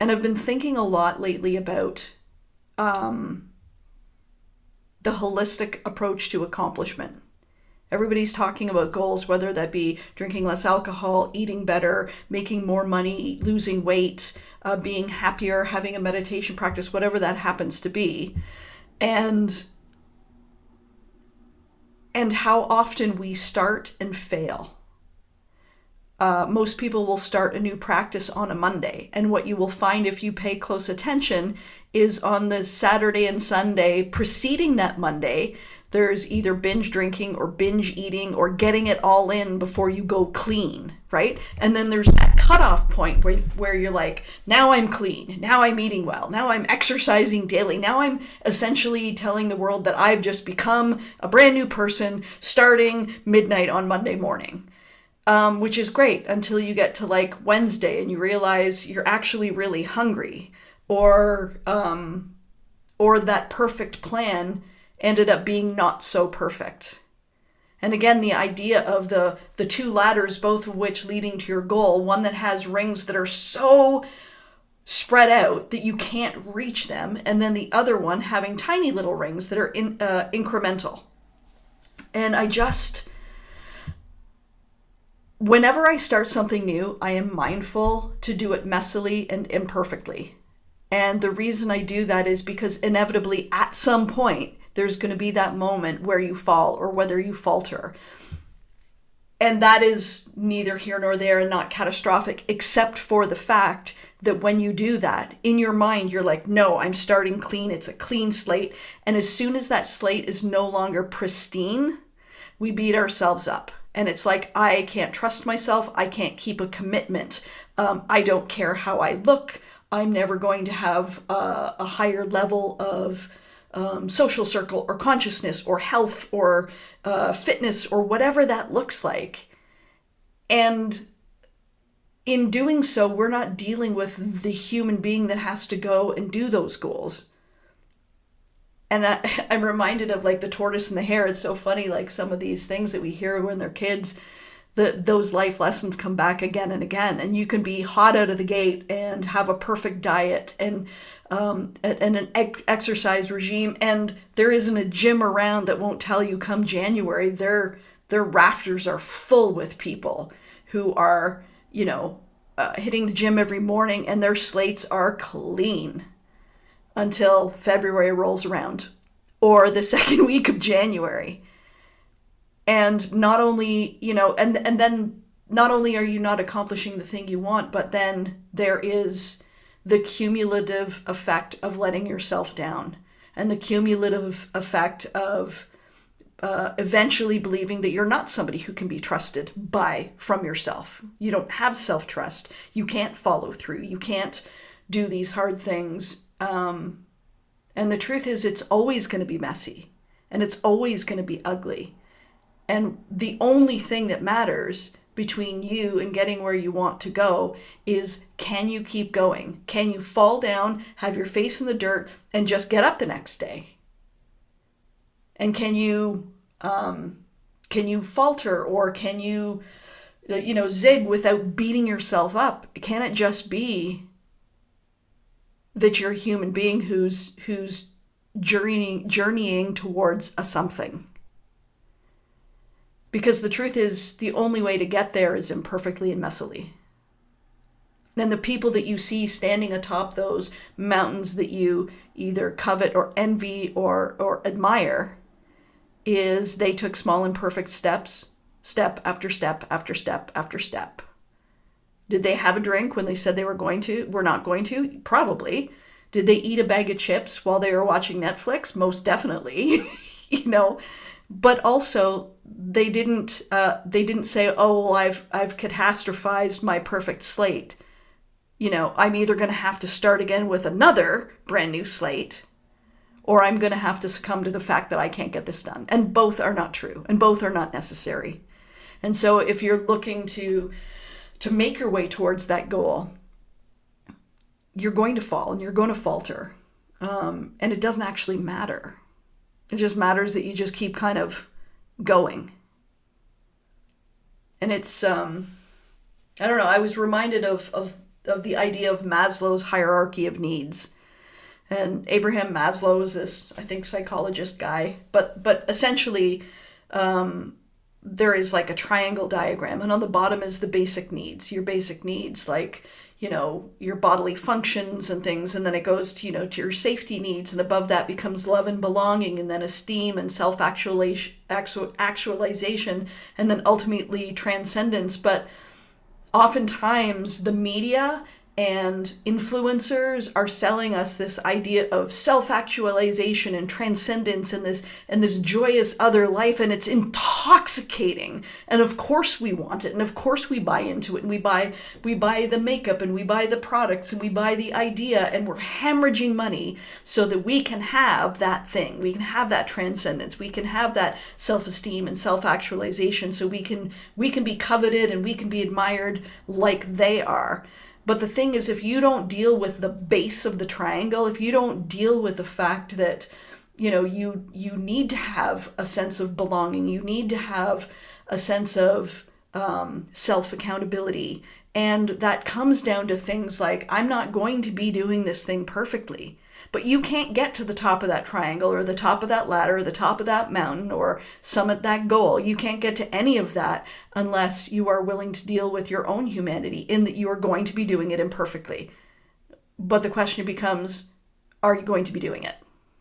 And I've been thinking a lot lately about the holistic approach to accomplishment. Everybody's talking about goals, whether that be drinking less alcohol, eating better, making more money, losing weight, being happier, having a meditation practice, whatever that happens to be. And how often we start and fail. Most people will start a new practice on a Monday. And what you will find if you pay close attention is on the Saturday and Sunday preceding that Monday, there's either binge drinking or binge eating or getting it all in before you go clean, right? And then there's that cutoff point where you're like, now I'm clean, now I'm eating well, now I'm exercising daily, now I'm essentially telling the world that I've just become a brand new person starting midnight on Monday morning. Which is great until you get to like Wednesday and you realize you're actually really hungry, or that perfect plan ended up being not so perfect. And again, the idea of the two ladders, both of which leading to your goal, one that has rings that are so spread out that you can't reach them, and then the other one having tiny little rings that are incremental. And whenever I start something new, I am mindful to do it messily and imperfectly. And the reason I do that is because inevitably at some point, there's going to be that moment where you fall or whether you falter. And that is neither here nor there and not catastrophic, except for the fact that when you do that, in your mind, you're like, no, I'm starting clean. It's a clean slate. And as soon as that slate is no longer pristine, we beat ourselves up. And it's like, I can't trust myself. I can't keep a commitment. I don't care how I look. I'm never going to have a higher level of social circle or consciousness or health or fitness or whatever that looks like. And in doing so, we're not dealing with the human being that has to go and do those goals. And I'm reminded of like the tortoise and the hare. It's so funny, like some of these things that we hear when they're kids, those life lessons come back again and again. And you can be hot out of the gate and have a perfect diet and an exercise regime. And there isn't a gym around that won't tell you come January, their rafters are full with people who are, hitting the gym every morning and their slates are clean until February rolls around or the second week of January. And not only, and then not only are you not accomplishing the thing you want, but then there is the cumulative effect of letting yourself down and the cumulative effect of eventually believing that you're not somebody who can be trusted from yourself. You don't have self-trust. You can't follow through. You can't do these hard things. And the truth is, it's always going to be messy and it's always going to be ugly. And the only thing that matters between you and getting where you want to go is, can you keep going? Can you fall down, have your face in the dirt, and just get up the next day? And can you falter, or can you, zig without beating yourself up? Can it just be that you're a human being who's journeying towards a something? Because the truth is, the only way to get there is imperfectly and messily. And the people that you see standing atop those mountains that you either covet or envy or admire, is they took small imperfect steps, step after step after step after step. Did they have a drink when they said they were not going to? Probably. Did they eat a bag of chips while they were watching Netflix? Most definitely. But also they didn't say, oh, well, I've catastrophized my perfect slate. I'm either going to have to start again with another brand new slate, or I'm going to have to succumb to the fact that I can't get this done. And both are not true, and both are not necessary. And so if you're looking to make your way towards that goal, you're going to fall and you're going to falter. And it doesn't actually matter. It just matters that you just keep kind of going. And it's, I don't know, I was reminded of the idea of Maslow's hierarchy of needs. And Abraham Maslow is this, I think, psychologist guy, but essentially, there is like a triangle diagram, and on the bottom is the basic needs, your basic needs, like, your bodily functions and things, and then it goes to, to your safety needs, and above that becomes love and belonging, and then esteem and self-actualization, and then ultimately transcendence. But oftentimes the media and influencers are selling us this idea of self-actualization and transcendence and this joyous other life, and it's intoxicating. And of course we want it, and of course we buy into it, and we buy the makeup, and we buy the products, and we buy the idea, and we're hemorrhaging money so that we can have that thing, we can have that transcendence, we can have that self-esteem and self-actualization, so we can be coveted and we can be admired like they are. But the thing is, if you don't deal with the base of the triangle, if you don't deal with the fact that, you need to have a sense of belonging, you need to have a sense of self-accountability, and that comes down to things like, I'm not going to be doing this thing perfectly. But you can't get to the top of that triangle, or the top of that ladder, or the top of that mountain, or summit that goal. You can't get to any of that unless you are willing to deal with your own humanity, in that you are going to be doing it imperfectly. But the question becomes, are you going to be doing it?